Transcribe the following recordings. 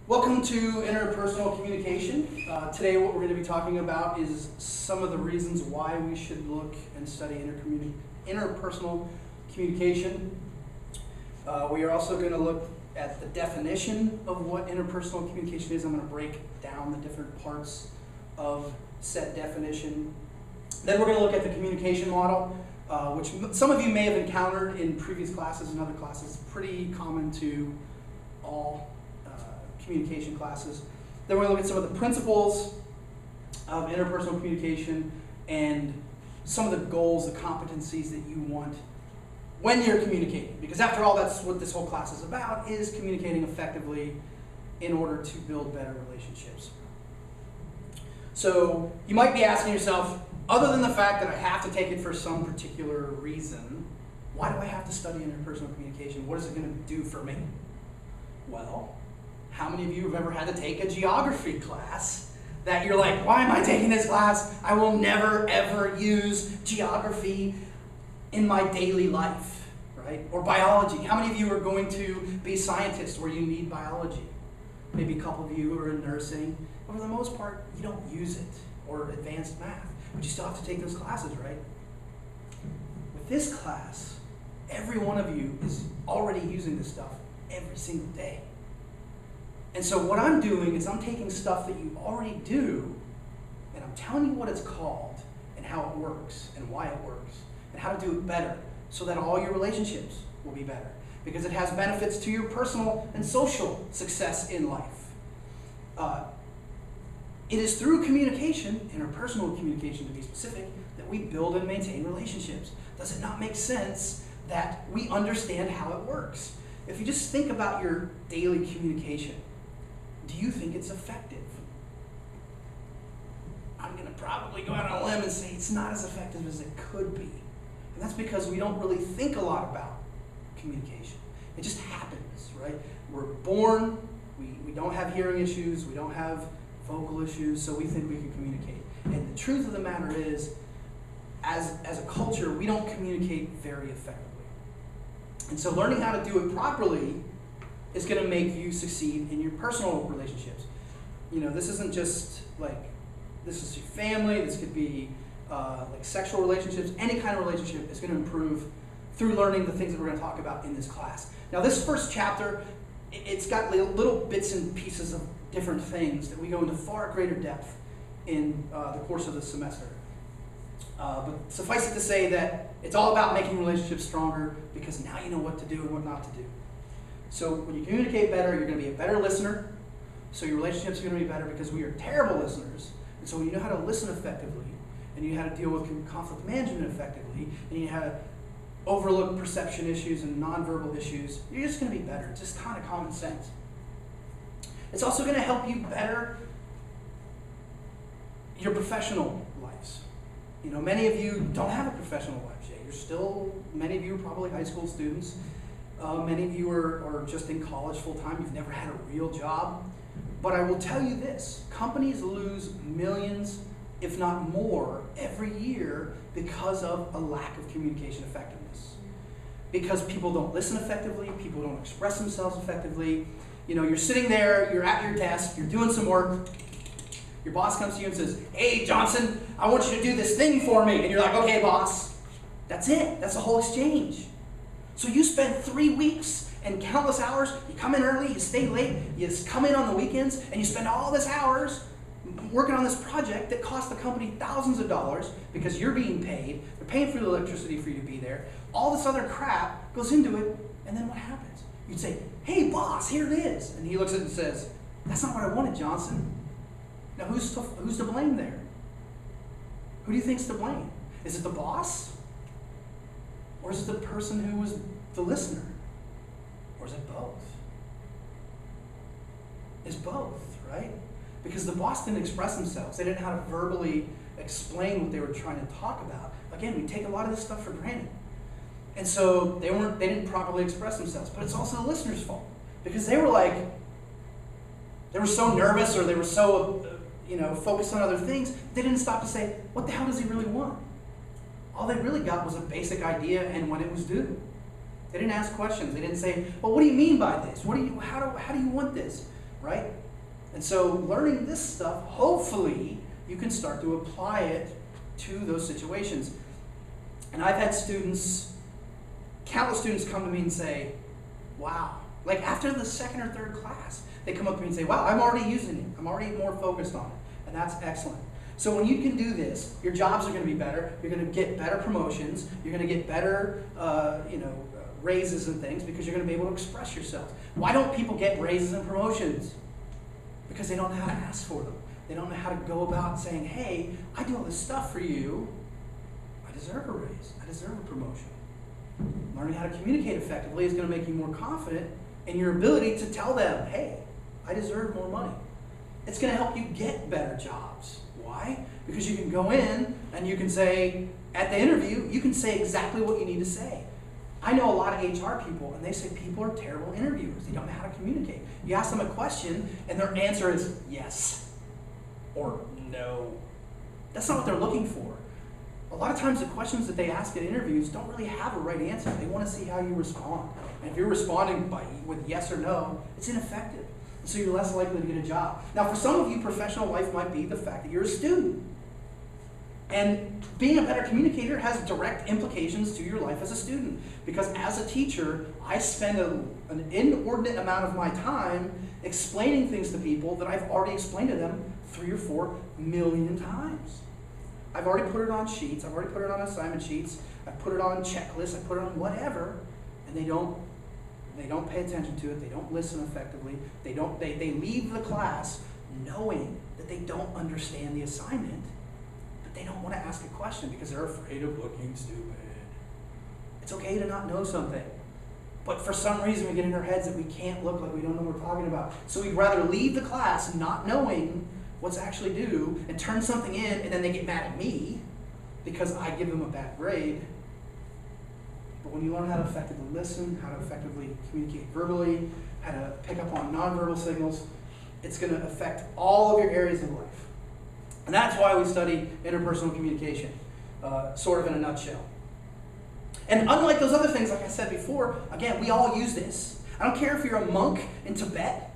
Welcome to interpersonal communication. Today what we're going to be talking about is some of the reasons why we should look and study interpersonal communication. We are also going to look at the definition of what interpersonal communication is. I'm going to break down the different parts of said definition. Then we're going to look at the communication model, which some of you may have encountered in previous classes and other classes. Pretty common to all communication classes. Then we're going to look at some of the principles of interpersonal communication and some of the goals, the competencies that you want when you're communicating. Because after all, that's what this whole class is about, is communicating effectively in order to build better relationships. So you might be asking yourself, other than the fact that I have to take it for some particular reason, why do I have to study interpersonal communication? What is it going to do for me? Well, how many of you have ever had to take a geography class that you're like, why am I taking this class? I will never ever use geography in my daily life, right? Or biology. How many of you are going to be scientists where you need biology? Maybe a couple of you are in nursing. But for the most part, you don't use it, or advanced math. But you still have to take those classes, right? With this class, every one of you is already using this stuff every single day. And so what I'm doing is I'm taking stuff that you already do, and I'm telling you what it's called, and how it works, and why it works, and how to do it better, so that all your relationships will be better. Because it has benefits to your personal and social success in life. It is through communication, interpersonal communication to be specific, that we build and maintain relationships. Does it not make sense that we understand how it works? If you just think about your daily communication, do you think it's effective? I'm going to probably go out on a limb and say it's not as effective as it could be. And that's because we don't really think a lot about communication. It just happens, right? We're born, we don't have hearing issues, we don't have vocal issues, so we think we can communicate. And the truth of the matter is, as a culture, we don't communicate very effectively. And so learning how to do it properly is going to make you succeed in your personal relationships. You know, this isn't just like, this is your family, this could be like sexual relationships, any kind of relationship is going to improve through learning the things that we're going to talk about in this class. Now this first chapter, it's got little bits and pieces of different things that we go into far greater depth in the course of the semester. But suffice it to say that it's all about making relationships stronger, because now you know what to do and what not to do. So when you communicate better, you're going to be a better listener. So your relationships are going to be better, because we are terrible listeners. And so when you know how to listen effectively, and you know how to deal with conflict management effectively, and you know how to overlook perception issues and nonverbal issues, you're just going to be better. It's just kind of common sense. It's also going to help you better your professional lives. You know, many of you don't have a professional life yet. Many of you are probably high school students. Many of you are just in college full time. You've never had a real job. But I will tell you this, companies lose millions, if not more, every year because of a lack of communication effectiveness. Because people don't listen effectively, people don't express themselves effectively. You know, you're sitting there, you're at your desk, you're doing some work, your boss comes to you and says, hey Johnson, I want you to do this thing for me. And you're like, okay boss. That's it, that's the whole exchange. So you spend 3 weeks and countless hours, you come in early, you stay late, you come in on the weekends, and you spend all this hours working on this project that costs the company thousands of dollars because you're being paid, they're paying for the electricity for you to be there, all this other crap goes into it, and then what happens? You'd say, hey boss, here it is. And he looks at it and says, that's not what I wanted, Johnson. Now who's to blame there? Who do you think's to blame? Is it the boss? Or is it the person who was the listener? Or is it both? It's both, right? Because the boss didn't express themselves. They didn't know how to verbally explain what they were trying to talk about. Again, we take a lot of this stuff for granted. And so they didn't properly express themselves. But it's also the listener's fault. Because they were so nervous, or they were so focused on other things, they didn't stop to say, what the hell does he really want? All they really got was a basic idea and when it was due. They didn't ask questions. They didn't say, well, what do you mean by this? How do you want this? right? And so learning this stuff, hopefully, you can start to apply it to those situations. And I've had students, countless students come to me and say, wow, like after the second or third class, they come up to me and say, wow, I'm already using it. I'm already more focused on it. And that's excellent. So when you can do this, your jobs are going to be better. You're going to get better promotions. You're going to get better, raises and things because you're going to be able to express yourself. Why don't people get raises and promotions? Because they don't know how to ask for them. They don't know how to go about saying, hey, I do all this stuff for you. I deserve a raise. I deserve a promotion. Learning how to communicate effectively is going to make you more confident in your ability to tell them, hey, I deserve more money. It's going to help you get better jobs. Why? Because you can go in and you can say, at the interview, you can say exactly what you need to say. I know a lot of HR people, and they say people are terrible interviewers. They don't know how to communicate. You ask them a question, and their answer is yes or no. That's not what they're looking for. A lot of times the questions that they ask at interviews don't really have a right answer. They want to see how you respond. And if you're responding with yes or no, it's ineffective. So you're less likely to get a job. Now, for some of you, professional life might be the fact that you're a student. And being a better communicator has direct implications to your life as a student. Because as a teacher, I spend an inordinate amount of my time explaining things to people that I've already explained to them 3 or 4 million times. I've already put it on sheets. I've already put it on assignment sheets. I've put it on checklists. I've put it on whatever. And they don't pay attention to it. They don't listen effectively. They leave the class knowing that they don't understand the assignment, but they don't want to ask a question because they're afraid of looking stupid. It's okay to not know something, but for some reason we get in our heads that we can't look like we don't know what we're talking about. So we'd rather leave the class not knowing what's actually due and turn something in, and then they get mad at me because I give them a bad grade. But when you learn how to effectively listen, how to effectively communicate verbally, how to pick up on nonverbal signals, it's going to affect all of your areas of life. And that's why we study interpersonal communication, sort of in a nutshell. And unlike those other things, like I said before, again, we all use this. I don't care if you're a monk in Tibet.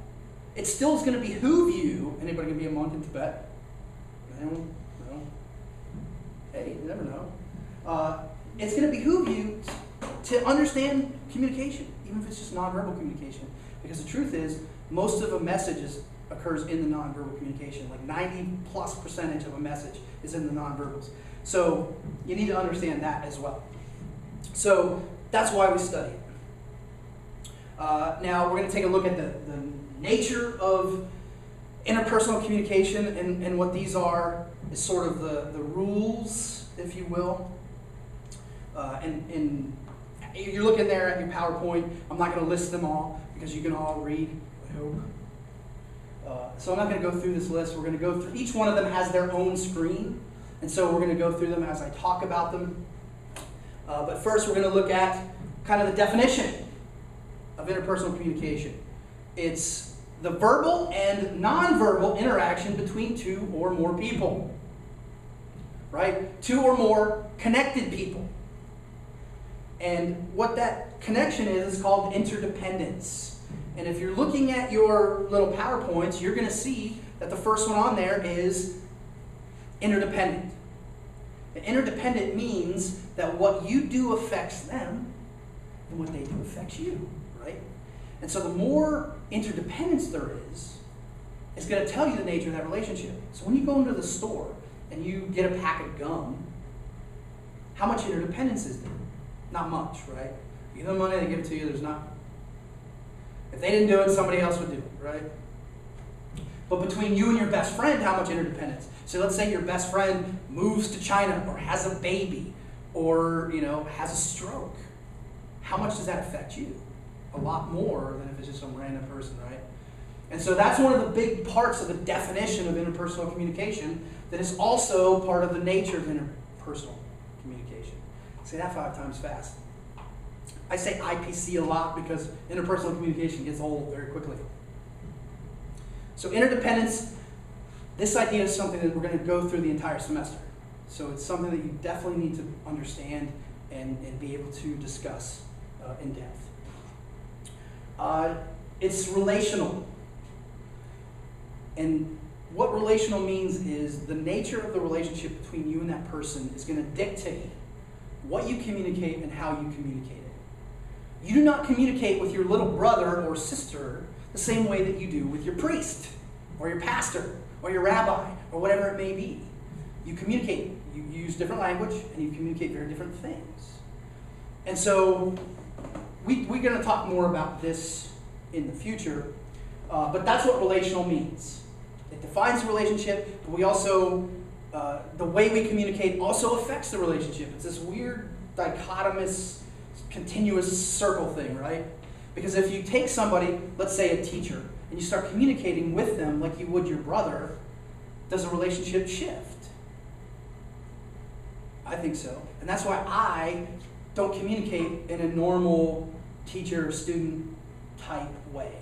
It still is going to behoove you. Anybody going to be a monk in Tibet? Anyone? No? Hey, you never know. It's going to behoove you to understand communication, even if it's just nonverbal communication. Because the truth is, most of a message occurs in the nonverbal communication. Like 90+% of a message is in the nonverbals. So you need to understand that as well. So that's why we study it. Now we're going to take a look at the nature of interpersonal communication and what these are is sort of the rules, if you will. And you're looking there at your PowerPoint. I'm not going to list them all because you can all read, I hope. So I'm not going to go through this list. We're going to go through, each one of them has their own screen. And so we're going to go through them as I talk about them. But first we're going to look at kind of the definition of interpersonal communication. It's the verbal and nonverbal interaction between 2 or more people. Right? 2 or more connected people. And what that connection is called interdependence. And if you're looking at your little PowerPoints, you're going to see that the first one on there is interdependent. And interdependent means that what you do affects them, and what they do affects you, right? And so the more interdependence there is, it's going to tell you the nature of that relationship. So when you go into the store and you get a pack of gum, how much interdependence is there? Not much, right? You give them money, they give it to you, there's not. If they didn't do it, somebody else would do it, right? But between you and your best friend, how much interdependence? So let's say your best friend moves to China or has a baby or, has a stroke. How much does that affect you? A lot more than if it's just some random person, right? And so that's one of the big parts of the definition of interpersonal communication that is also part of the nature of interpersonal communication. Say that 5 times fast. I say IPC a lot because interpersonal communication gets old very quickly. So interdependence, this idea is something that we're going to go through the entire semester. So it's something that you definitely need to understand and be able to discuss in depth. It's relational. And what relational means is the nature of the relationship between you and that person is going to dictate what you communicate and how you communicate it. You do not communicate with your little brother or sister the same way that you do with your priest or your pastor or your rabbi or whatever it may be. You communicate, you use different language, and you communicate very different things. And so we're going to talk more about this in the future, but that's what relational means. It defines the relationship, but we also, the way we communicate also affects the relationship. It's this weird dichotomous, continuous circle thing, right? Because if you take somebody, let's say a teacher, and you start communicating with them like you would your brother, does the relationship shift? I think so. And that's why I don't communicate in a normal teacher-student type way.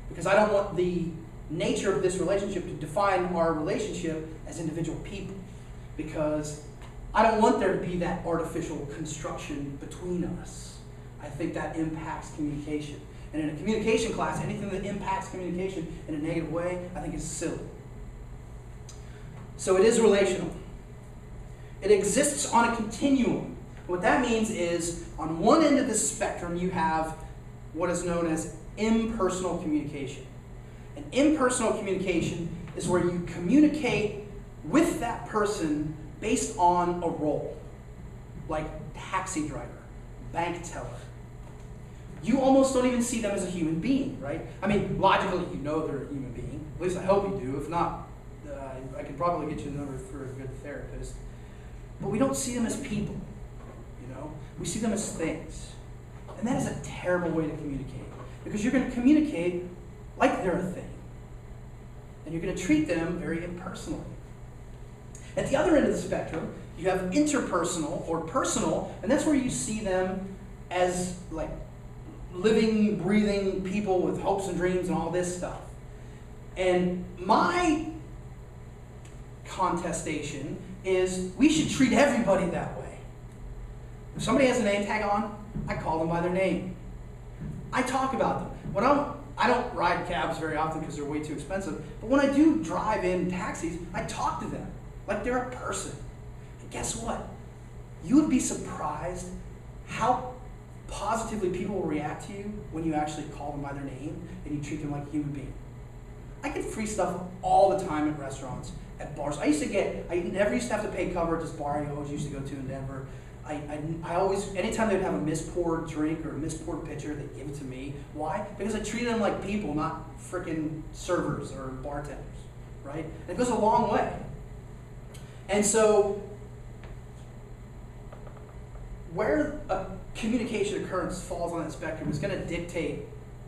Because I don't want the nature of this relationship to define our relationship as individual people. Because I don't want there to be that artificial construction between us. I think that impacts communication. And in a communication class, anything that impacts communication in a negative way, I think is silly. So it is relational. It exists on a continuum. What that means is, on one end of the spectrum, you have what is known as impersonal communication. And impersonal communication is where you communicate with that person based on a role, like taxi driver, bank teller. You almost don't even see them as a human being, right? I mean, logically, you know they're a human being. At least I hope you do. If not, I can probably get you a number for a good therapist. But we don't see them as people, you know? We see them as things. And that is a terrible way to communicate. Because you're going to communicate like they're a thing. And you're going to treat them very impersonally. At the other end of the spectrum, you have interpersonal or personal, and that's where you see them as like living, breathing people with hopes and dreams and all this stuff. And my contestation is we should treat everybody that way. If somebody has a name tag on, I call them by their name. I talk about them. I don't ride cabs very often because they're way too expensive, but when I do drive in taxis, I talk to them like they're a person. And guess what? You would be surprised how positively people will react to you when you actually call them by their name and you treat them like a human being. I get free stuff all the time at restaurants, at bars. I never used to have to pay cover at this bar I always used to go to in Denver. I always, anytime they'd have a mispoured drink or a mispoured pitcher, they'd give it to me. Why? Because I treated them like people, not freaking servers or bartenders, right? And it goes a long way. And so, where a communication occurrence falls on that spectrum is going to dictate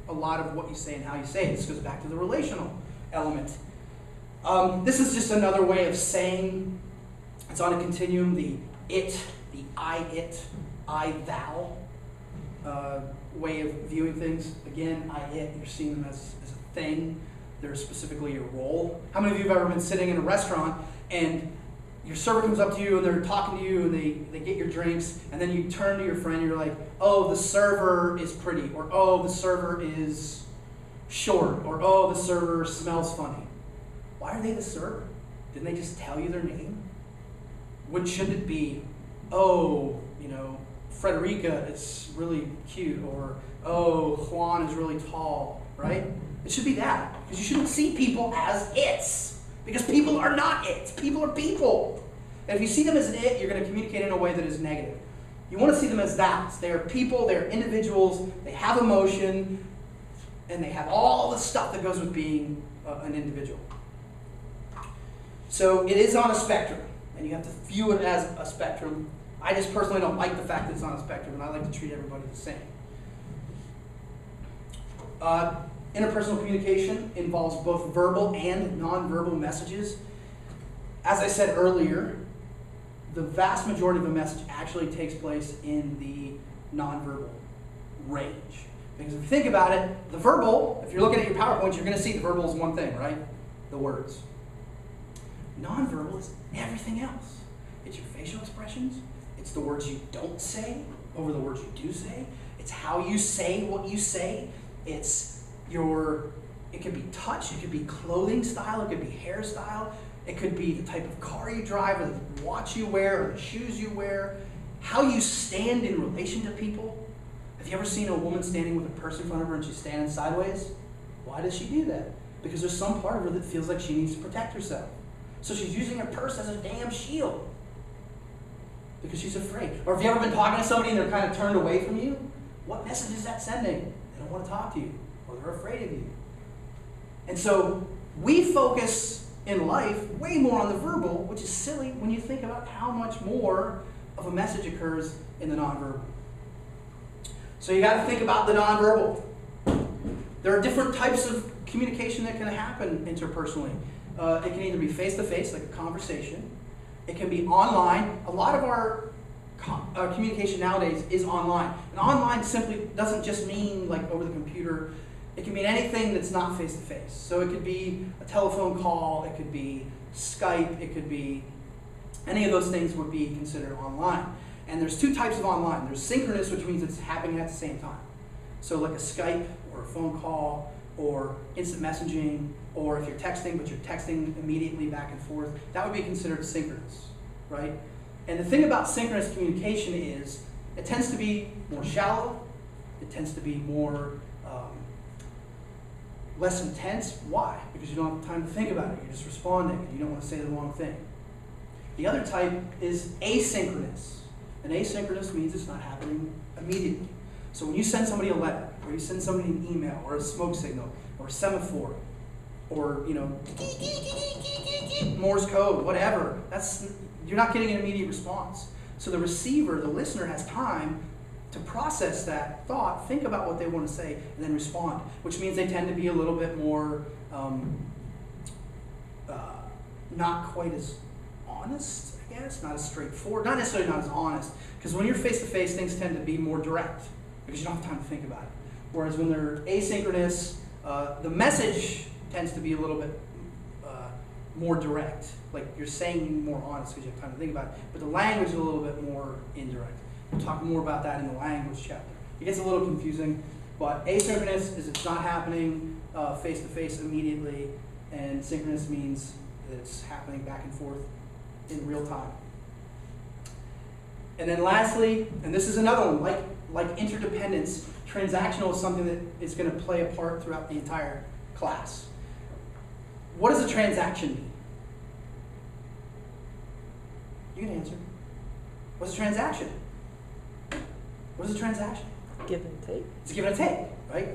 a lot of what you say and how you say it. This goes back to the relational element. This is just another way of saying, it's on a continuum, the it, the it, I, thou way of viewing things. Again, I, it, you're seeing them as a thing. They're specifically a role. How many of you have ever been sitting in a restaurant and your server comes up to you and they're talking to you and they get your drinks, and then you turn to your friend and you're like, oh, the server is pretty, or oh, the server is short, or oh, the server smells funny. Why are they the server? Didn't they just tell you their name? What should it be? Oh, Frederica is really cute, or oh, Juan is really tall, right? It should be that, because you shouldn't see people as its, because people are not its. People are people. And if you see them as an it, you're going to communicate in a way that is negative. You want to see them as thous. They are people, they are individuals, they have emotion, and they have all the stuff that goes with being an individual. So it is on a spectrum, and you have to view it as a spectrum. I just personally don't like the fact that it's on a spectrum, and I like to treat everybody the same. Interpersonal communication involves both verbal and nonverbal messages. As I said earlier, the vast majority of a message actually takes place in the nonverbal range. Because if you think about it, the verbal, if you're looking at your PowerPoint, you're going to see the verbal is one thing, right? The words. Nonverbal is everything else. It's your facial expressions. It's the words you don't say over the words you do say. It's how you say what you say. It's your It could be touch, it could be clothing style, it could be hairstyle, it could be the type of car you drive, or the watch you wear, or the shoes you wear, how you stand in relation to people. Have you ever seen a woman standing with a purse in front of her and she's standing sideways? Why does she do that? Because there's some part of her that feels like she needs to protect herself. So she's using her purse as a damn shield because she's afraid. Or have you ever been talking to somebody and they're kind of turned away from you? What message is that sending? They don't want to talk to you, or they're afraid of you. And so we focus in life way more on the verbal, which is silly when you think about how much more of a message occurs in the nonverbal. So you got to think about the nonverbal. There are different types of communication that can happen interpersonally. It can either be face-to-face, like a conversation. It can be online. A lot of our communication nowadays is online. And online simply doesn't just mean like over the computer. It can mean anything that's not face-to-face. So it could be a telephone call, it could be Skype, it could be any of those things would be considered online. And there's two types of online. There's synchronous, which means it's happening at the same time. So like a Skype or a phone call or instant messaging, or if you're texting but you're texting immediately back and forth, that would be considered synchronous, right? And the thing about synchronous communication is it tends to be more shallow, it tends to be more less intense. Why? Because you don't have time to think about it. You're just responding and you don't want to say the wrong thing. The other type is asynchronous. And asynchronous means it's not happening immediately. So when you send somebody a letter, or you send somebody an email, or a smoke signal, or a semaphore, or Morse code, whatever, you're not getting an immediate response. So the receiver, the listener, has time to process that thought, think about what they want to say, and then respond, which means they tend to be a little bit more not quite as honest, I guess, not as straightforward, not necessarily not as honest, because when you're face-to-face, things tend to be more direct, because you don't have time to think about it. Whereas when they're asynchronous, the message tends to be a little bit more direct, like you're saying more honest because you have time to think about it, but the language is a little bit more indirect. We'll talk more about that in the language chapter. It gets a little confusing, but asynchronous is it's not happening face-to-face immediately, and synchronous means that it's happening back and forth in real time. And then lastly, and this is another one, like interdependence, transactional is something that is going to play a part throughout the entire class. What does a transaction mean? You can answer. What's a transaction? What is a transaction? Give and take. It's a give and a take, right?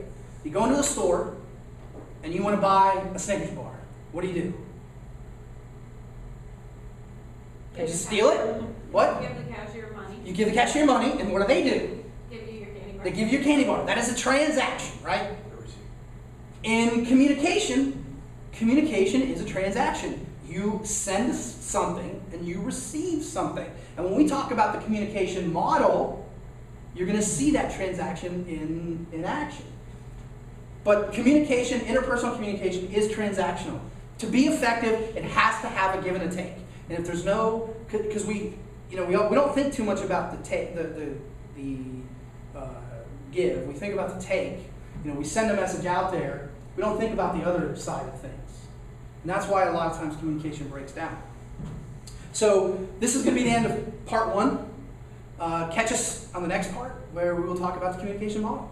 You go into the store and you want to buy a Snickers bar. What do? You just steal it? What? You give the cashier money. You give the cashier money, and what do? Give you your candy bar. They give you your candy bar. That is a transaction, right? In communication, communication is a transaction. You send something and you receive something. And when we talk about the communication model, you're going to see that transaction in action. But communication, interpersonal communication, is transactional. To be effective, it has to have a give and a take. And if there's no, because we don't think too much about the take, the give. We think about the take. We send a message out there. We don't think about the other side of things. And that's why a lot of times communication breaks down. So this is going to be the end of part 1. Catch us on the next part where we will talk about the communication model.